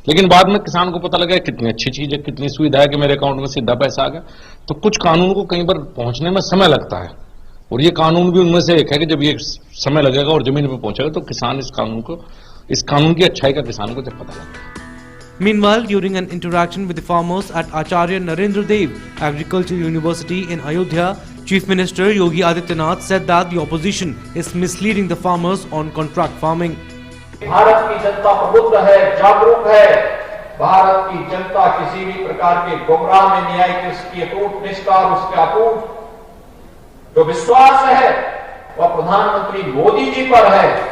लेकिन बाद में किसान को पता लगा कितनी अच्छी चीज है, कितनी सुविधा है कि मेरे अकाउंट में सीधा पैसा आ गया। तो कुछ कानून को कई बार पहुंचने में समय लगता है, और ये कानून भी उनमें से एक है कि जब ये समय लगेगा और जमीन पर पहुंचेगा तो किसान इस कानून की अच्छाई का किसान को जब पता लगेगा। Meanwhile, during an interaction with the farmers at Acharya Narendra Dev Agriculture University in Ayodhya, Chief Minister Yogi Adityanath said that the opposition is misleading the farmers on contract farming. Bharat की जनता प्रबुद्ध है, जागरूक है। भारत की जनता किसी भी प्रकार के गुमराह में नहीं आई कि उसकी अटूट निष्ठा और उसका अटूट जो विश्वास है वह प्रधानमंत्री मोदी जी पर है।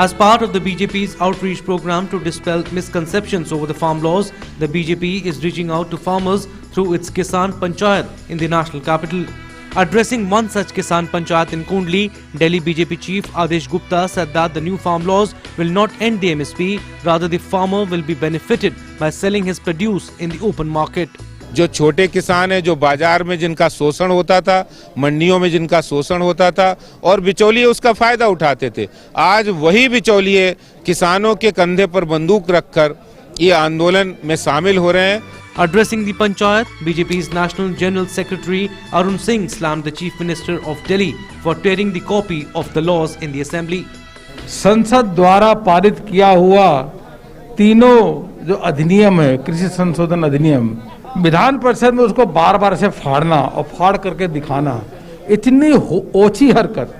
As part of the BJP's outreach program to dispel misconceptions over the farm laws, the BJP is reaching out to farmers through its Kisan Panchayat in the national capital. Addressing one such Kisan Panchayat in Kundli, Delhi BJP chief Adesh Gupta said that the new farm laws will not end the MSP, rather the farmer will be benefited by selling his produce in the open market. जो छोटे किसान हैं, जो बाजार में जिनका शोषण होता था, मंडियों में जिनका शोषण होता था और बिचौलिए उसका फायदा उठाते थे, आज वही बिचौलिए किसानों के कंधे पर बंदूक रखकर ये आंदोलन में शामिल हो रहे हैं। Addressing the Panchayat, BJP's National General Secretary Arun Singh slammed the Chief Minister of Delhi for tearing the copy of the laws in the Assembly. संसद द्वारा पारित किया हुआ तीनों जो अधिनियम है, कृषि संशोधन अधिनियम, विधान परिषद में उसको बार बार से फाड़ना और फाड़ करके दिखाना, इतनी ओछी हरकत,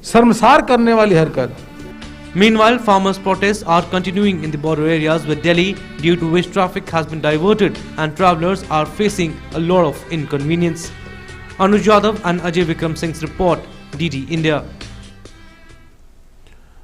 शर्मसार करने वाली हरकत। Meanwhile, farmers' protests are continuing in the border areas with Delhi, due to which traffic has been diverted and travellers are facing a lot of inconvenience. Anuj Yadav and Ajay Vikram Singh's report, DD India.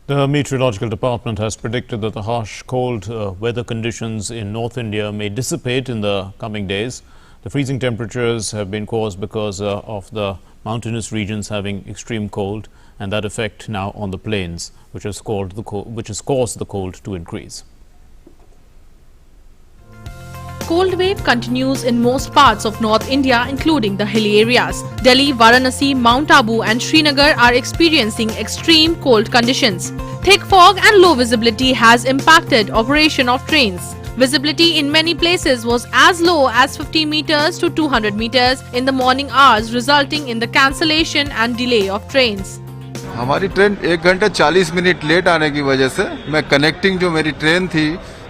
The Meteorological Department has predicted that the harsh cold weather conditions in North India may dissipate in the coming days. The freezing temperatures have been caused because of the mountainous regions having extreme cold, and that effect now on the plains, which has caused the cold to increase. cold wave continues in most parts of North India, including the hilly areas. Delhi, Varanasi, Mount Abu and Srinagar are experiencing extreme cold conditions. Thick fog and low visibility has impacted operation of trains. Visibility in many places was as low as 50 meters to 200 meters in the morning hours, resulting in the cancellation and delay of trains. हमारी train 1 घंटे 40 minute late आने की वजह से मैं connecting जो मेरी train थी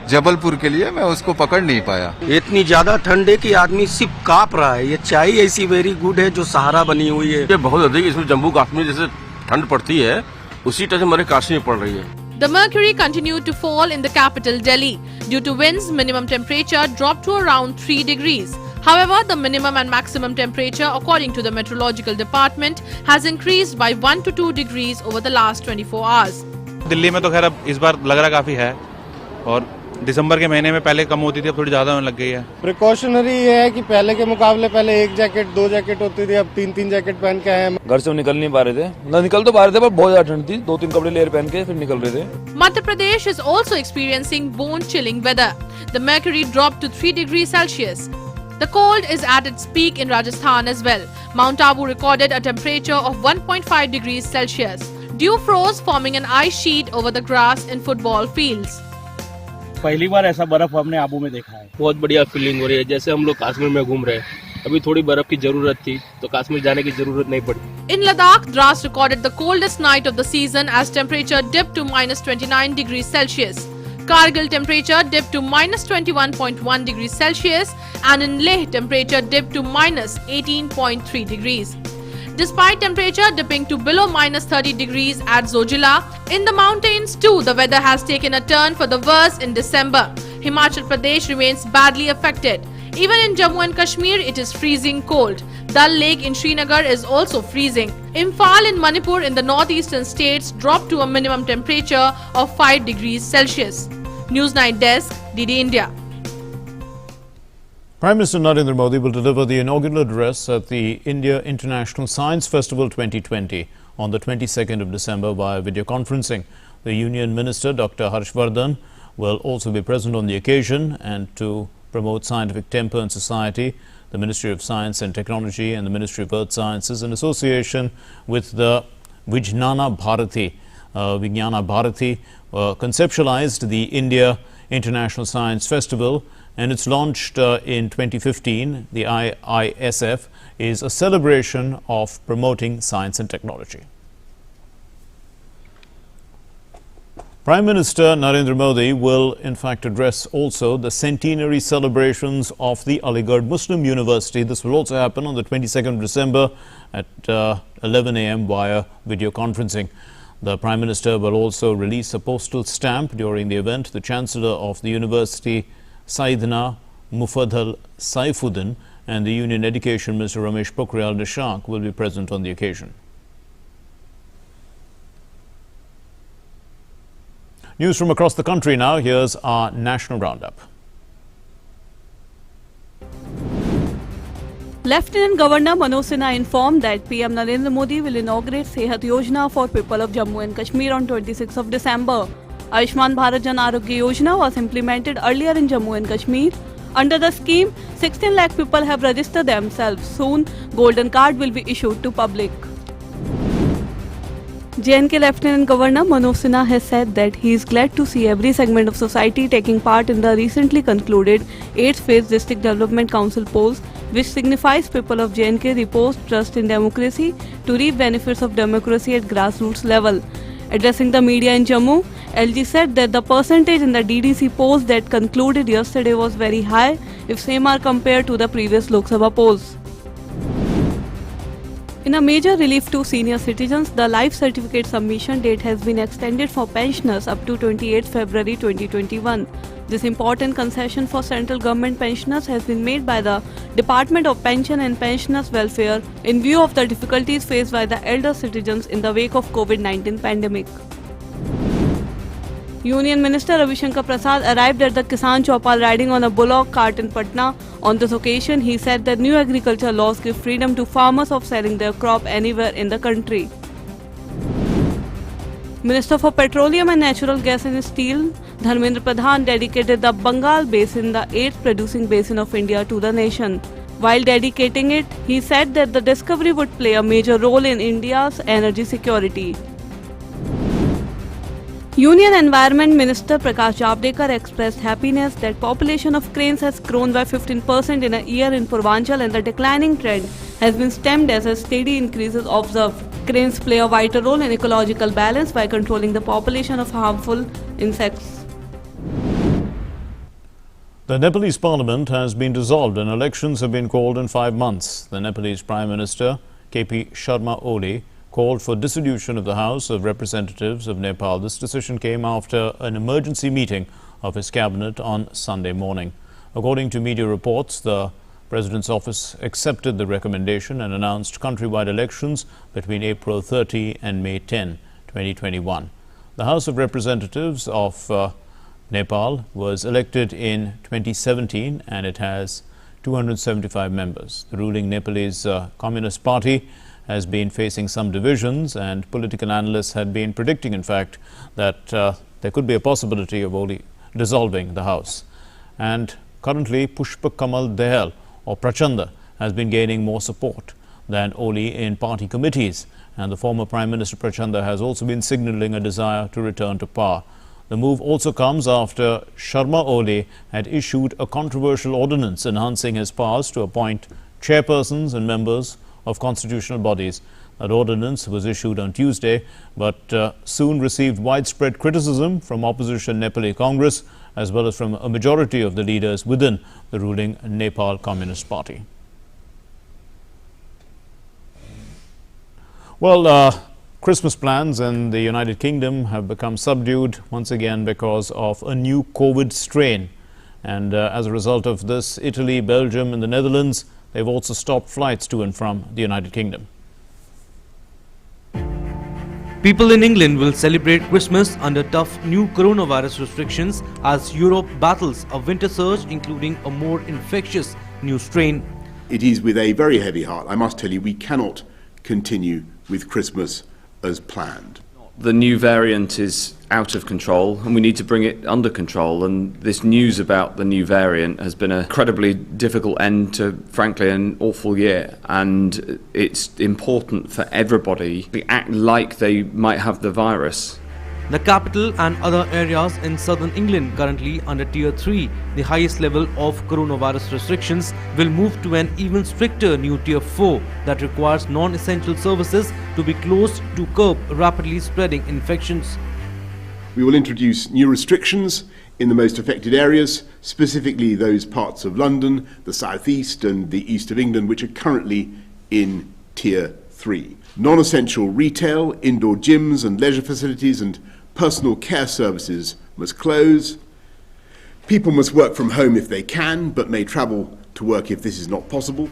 जबलपुर के लिए मैं उसको पकड़ नहीं पाया। इतनी ज्यादा ठंड है कि आदमी सिर्फ कांप रहा है। ये चाय ऐसी वेरी गुड है जो सहारा बनी हुई है। ये बहुत अधिक इसमें जम्मू कश्मीर जैसे ठंड पड़ती है उसी तरह से हमारे कश्मीर में पड़ रही है। The mercury continued to fall in the capital Delhi. Due to winds, minimum temperature dropped to around 3 degrees. However, the minimum and maximum temperature, according to the meteorological department, has increased by 1 to 2 degrees over the last 24 hours. Delhi में तो खैर अब इस बार लग रहा काफी है और दिसंबर के महीने में पहले कम होती थी, अब थोड़ी ज्यादा होने लग गई है। प्रिकॉशनरी ये है कि पहले के मुकाबले पहले 1 जैकेट 2 जैकेट होती थी, अब 3-3 जैकेट पहन के आए हैं। घर से निकल नहीं पा रहे थे, ना निकल तो पा रहे थे पर बहुत ज्यादा ठंड थी, 2-3 कपड़े लेयर पहन के फिर निकल रहे थे। Madhya Pradesh is also experiencing bone-chilling weather. The mercury dropped to 3 degrees Celsius. The cold is at its peak in Rajasthan as well. Mount Abu recorded a temperature of 1.5 degrees Celsius. Dew froze, forming an ice sheet over the grass in football fields. पहली बार ऐसा बर्फ हमने आबू में देखा है। बहुत बढ़िया feeling हो रही है, जैसे हम लोग कश्मीर में घूम रहे हैं। अभी थोड़ी बर्फ की जरूरत थी तो कश्मीर जाने की जरूरत नहीं पड़ी। In Ladakh, Dras recorded the coldest night of the season as temperature dipped to -29 degrees Celsius. Kargil temperature dipped to -21.1 degrees Celsius and in Leh temperature dipped to -18.3 degrees. Despite temperature dipping to below -30 degrees at Zojila, in the mountains too the weather has taken a turn for the worse in December. Himachal Pradesh remains badly affected. Even in Jammu and Kashmir it is freezing cold. Dal Lake in Srinagar is also freezing. Imphal in Manipur in the northeastern states dropped to a minimum temperature of 5 degrees Celsius. Newsnight Desk, DD India. Prime Minister Narendra Modi will deliver the inaugural address at the India International Science Festival 2020 on the 22nd of December via video conferencing. The Union Minister Dr. Harshvardhan will also be present on the occasion, and to promote scientific temper in society, the Ministry of Science and Technology and the Ministry of Earth Sciences, in association with the Vijnana Bharati, conceptualized the India International Science Festival, and it's launched in 2015. The IISF is a celebration of promoting science and technology. Prime Minister Narendra Modi will in fact address also the centenary celebrations of the Aligarh Muslim University. This will also happen on the 22nd of December at 11 a.m. via video conferencing. The Prime Minister will also release a postal stamp during the event. The Chancellor of the University, Saidna Mufaddal Saifuddin, and the Union Education Minister Ramesh Pokhriyal Nishank will be present on the occasion. News from across the country now. Here's our national roundup. Lieutenant Governor Manoj Sinha informed that PM Narendra Modi will inaugurate Sehat Yojana for people of Jammu and Kashmir on 26th of December. Ayushman Bharat Jan Arogya Yojana was implemented earlier in Jammu and Kashmir. Under the scheme, 16 lakh people have registered themselves. Soon, Golden Card will be issued to public. JNK Lieutenant Governor Manoj Sinha has said that he is glad to see every segment of society taking part in the recently concluded 8th Phase District Development Council polls, which signifies people of JNK repose trust in democracy to reap benefits of democracy at grassroots level. Addressing the media in Jammu, LG said that the percentage in the DDC polls that concluded yesterday was very high if same are compared to the previous Lok Sabha polls. In a major relief to senior citizens, the life certificate submission date has been extended for pensioners up to 28 February 2021. This important concession for central government pensioners has been made by the Department of Pension and Pensioners Welfare in view of the difficulties faced by the elder citizens in the wake of COVID-19 pandemic. Union Minister Ravi Shankar Prasad arrived at the Kisan Chowpal riding on a bullock cart in Patna. On this occasion, he said that new agriculture laws give freedom to farmers of selling their crop anywhere in the country. Minister for Petroleum and Natural Gas and Steel, Dharmendra Pradhan, dedicated the Bengal Basin, the 8th producing basin of India, to the nation. While dedicating it, he said that the discovery would play a major role in India's energy security. Union Environment Minister Prakash Javadekar expressed happiness that population of cranes has grown by 15% in a year in Purvanchal and the declining trend has been stemmed as a steady increase is observed. Cranes play a vital role in ecological balance by controlling the population of harmful insects. The Nepalese parliament has been dissolved and elections have been called in 5 months. The Nepalese Prime Minister KP Sharma Oli called for dissolution of the House of Representatives of Nepal. This decision came after an emergency meeting of his cabinet on Sunday morning. According to media reports, the President's office accepted the recommendation and announced countrywide elections between April 30 and May 10, 2021. The House of Representatives of Nepal was elected in 2017 and it has 275 members. The ruling Nepalese Communist Party has been facing some divisions, and political analysts had been predicting, in fact, that there could be a possibility of Oli dissolving the House. And currently, Pushpa Kamal Dahal, or Prachanda, has been gaining more support than Oli in party committees, and the former Prime Minister Prachanda has also been signalling a desire to return to power. The move also comes after Sharma Oli had issued a controversial ordinance enhancing his powers to appoint chairpersons and members of constitutional bodies. That ordinance was issued on Tuesday, but soon received widespread criticism from opposition Nepali Congress as well as from a majority of the leaders within the ruling Nepal Communist Party. Well, Christmas plans in the United Kingdom have become subdued once again because of a new COVID strain. And as a result of this, Italy, Belgium and the Netherlands, they've also stopped flights to and from the United Kingdom. People in England will celebrate Christmas under tough new coronavirus restrictions as Europe battles a winter surge, including a more infectious new strain. It is with a very heavy heart, I must tell you, we cannot continue with Christmas as planned. The new variant is out of control and we need to bring it under control, and this news about the new variant has been an incredibly difficult end to, frankly, an awful year, and it's important for everybody to act like they might have the virus. The capital and other areas in southern England currently under Tier 3, the highest level of coronavirus restrictions, will move to an even stricter new Tier 4 that requires non-essential services to be closed to curb rapidly spreading infections. We will introduce new restrictions in the most affected areas, specifically those parts of London, the South East and the East of England, which are currently in Tier 3. Non-essential retail, indoor gyms and leisure facilities and personal care services must close. People must work from home if they can, but may travel to work if this is not possible.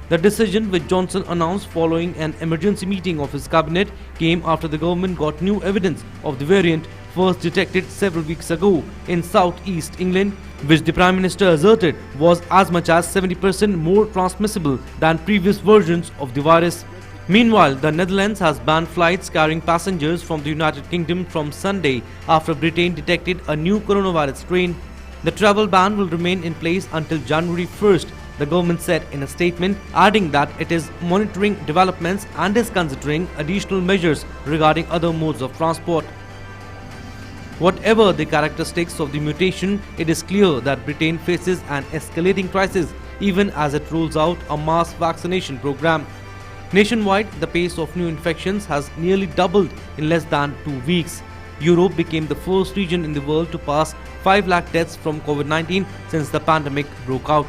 The decision, which Johnson announced following an emergency meeting of his cabinet, came after the government got new evidence of the variant first detected several weeks ago in southeast England, which the Prime Minister asserted was as much as 70% more transmissible than previous versions of the virus. Meanwhile, the Netherlands has banned flights carrying passengers from the United Kingdom from Sunday after Britain detected a new coronavirus strain. The travel ban will remain in place until January 1st, the government said in a statement, adding that it is monitoring developments and is considering additional measures regarding other modes of transport. Whatever the characteristics of the mutation, it is clear that Britain faces an escalating crisis even as it rolls out a mass vaccination program. Nationwide, the pace of new infections has nearly doubled in less than 2 weeks. Europe became the first region in the world to pass 5 lakh deaths from COVID-19 since the pandemic broke out.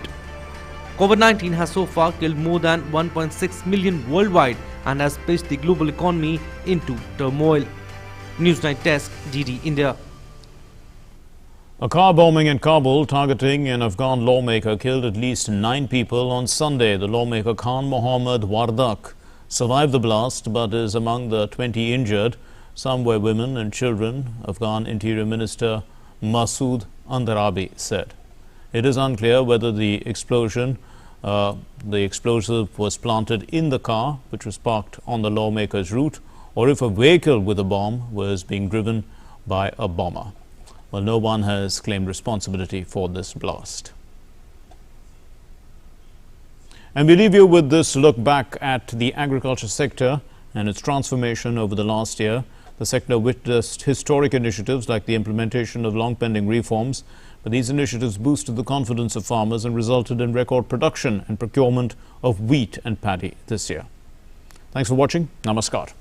COVID-19 has so far killed more than 1.6 million worldwide and has pitched the global economy into turmoil. Newsnight Desk, DD India. A car bombing in Kabul targeting an Afghan lawmaker killed at least 9 people on Sunday. The lawmaker Khan Mohammed Wardak survived the blast but is among the 20 injured. Some were women and children, Afghan Interior Minister Masood Andarabi said. It is unclear whether the explosive was planted in the car which was parked on the lawmaker's route or if a vehicle with a bomb was being driven by a bomber. Well, no one has claimed responsibility for this blast. And we leave you with this look back at the agriculture sector and its transformation over the last year. The sector witnessed historic initiatives like the implementation of long-pending reforms, but these initiatives boosted the confidence of farmers and resulted in record production and procurement of wheat and paddy this year. Thanks for watching. Namaskar.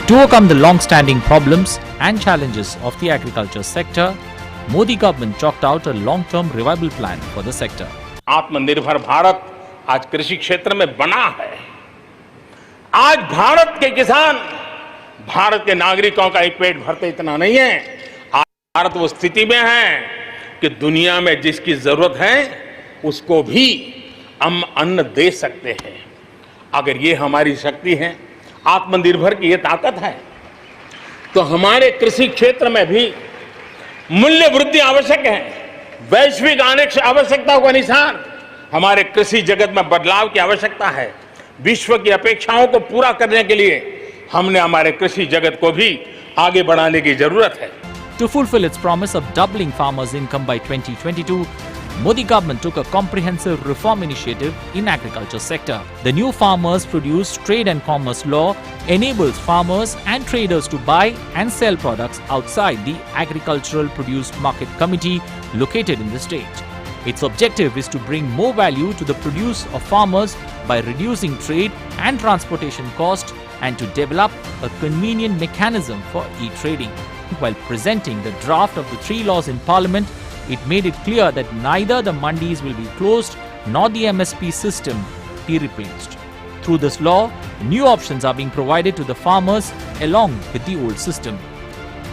To overcome the long-standing problems and challenges of the agriculture sector, Modi government chalked out a long-term revival plan for the sector. आत्मनिर्भर भारत आज कृषि क्षेत्र में बना है। आज भारत के किसान भारत के नागरिकों का ही पेट भरते इतना नहीं है। आज भारत वो स्थिति में है कि दुनिया में जिसकी जरूरत है उसको भी हम अन्न दे सकते हैं। अगर ये हमारी शक्ति है, आत्मनिर्भर की ये ताकत है, तो हमारे कृषि क्षेत्र में भी मूल्य वृद्धि आवश्यक है। वैश्विक आवश्यकताओं के अनुसार हमारे कृषि जगत में बदलाव की आवश्यकता है। विश्व की अपेक्षाओं को पूरा करने के लिए हमने हमारे कृषि जगत को भी आगे बढ़ाने की जरूरत है। To fulfill its promise of doubling farmers' income by 2022, Modi government took a comprehensive reform initiative in agriculture sector. The new Farmers Produce Trade and Commerce Law enables farmers and traders to buy and sell products outside the Agricultural Produce Market Committee located in the state. Its objective is to bring more value to the produce of farmers by reducing trade and transportation costs and to develop a convenient mechanism for e-trading. While presenting the draft of the three laws in Parliament, it made it clear that neither the mandis will be closed nor the MSP system be replaced. Through this law, new options are being provided to the farmers along with the old system.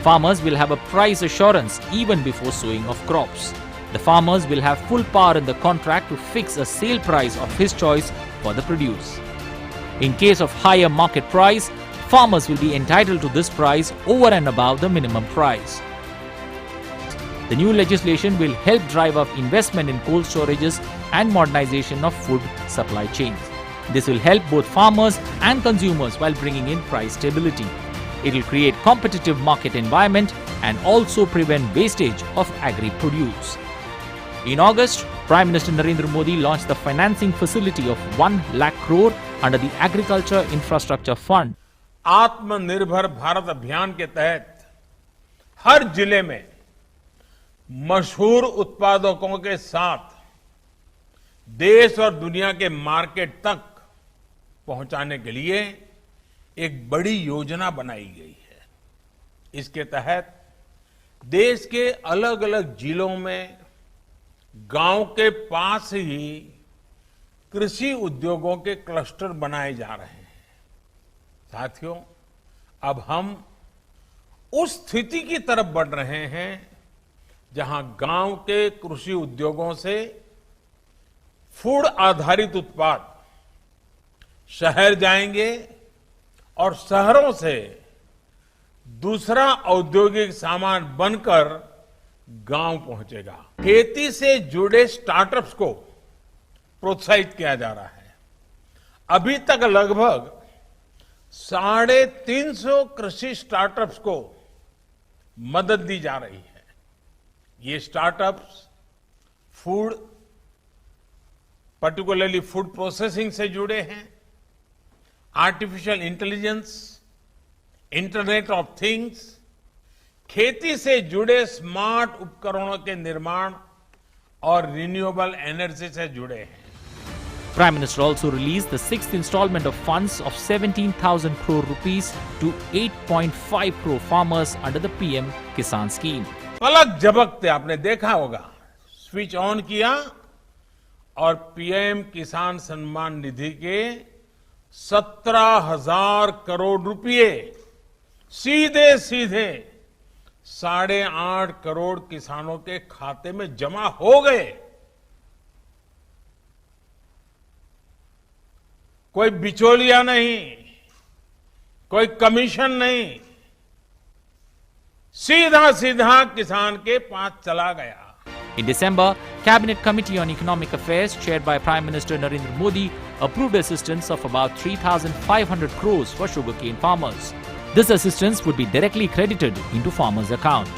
Farmers will have a price assurance even before sowing of crops. The farmers will have full power in the contract to fix a sale price of his choice for the produce. In case of higher market price, farmers will be entitled to this price over and above the minimum price. The new legislation will help drive up investment in cold storages and modernization of food supply chains. This will help both farmers and consumers while bringing in price stability. It will create competitive market environment and also prevent wastage of agri-produce. In August, Prime Minister Narendra Modi launched the financing facility of 1 lakh crore under the Agriculture Infrastructure Fund. आत्मनिर्भर भारत अभियान के तहत हर जिले में मशहूर उत्पादकों के साथ देश और दुनिया के मार्केट तक पहुंचाने के लिए एक बड़ी योजना बनाई गई है। इसके तहत देश के अलग अलग जिलों में गांव के पास ही कृषि उद्योगों के क्लस्टर बनाए जा रहे हैं। साथियों, अब हम उस स्थिति की तरफ बढ़ रहे हैं जहां गांव के कृषि उद्योगों से फूड आधारित उत्पाद शहर जाएंगे और शहरों से दूसरा औद्योगिक सामान बनकर गांव पहुंचेगा। खेती से जुड़े स्टार्टअप्स को प्रोत्साहित किया जा रहा है। अभी तक लगभग 350 कृषि स्टार्टअप्स को मदद दी जा रही है। ये startups food, particularly food processing से जुड़े हैं, artificial intelligence, internet of things, खेती से जुड़े स्मार्ट उपकरणों के निर्माण और रिन्यूएबल एनर्जी से जुड़े हैं। Prime Minister also released the 6th installment of funds of 17,000 crore rupees to 8.5 crore farmers under the PM Kisan scheme. पलक झपकते आपने देखा होगा, स्विच ऑन किया और पीएम किसान सम्मान निधि के 17,000 करोड़ रुपए सीधे 8.5 करोड़ किसानों के खाते में जमा हो गए। कोई बिचौलिया नहीं, कोई कमीशन नहीं, सीधा किसान के पास चला गया। In December, Cabinet Committee on Economic Affairs, chaired by Prime Minister Narendra Modi, approved assistance of about 3,500 crores for sugarcane farmers. This assistance would be directly credited into farmers' account.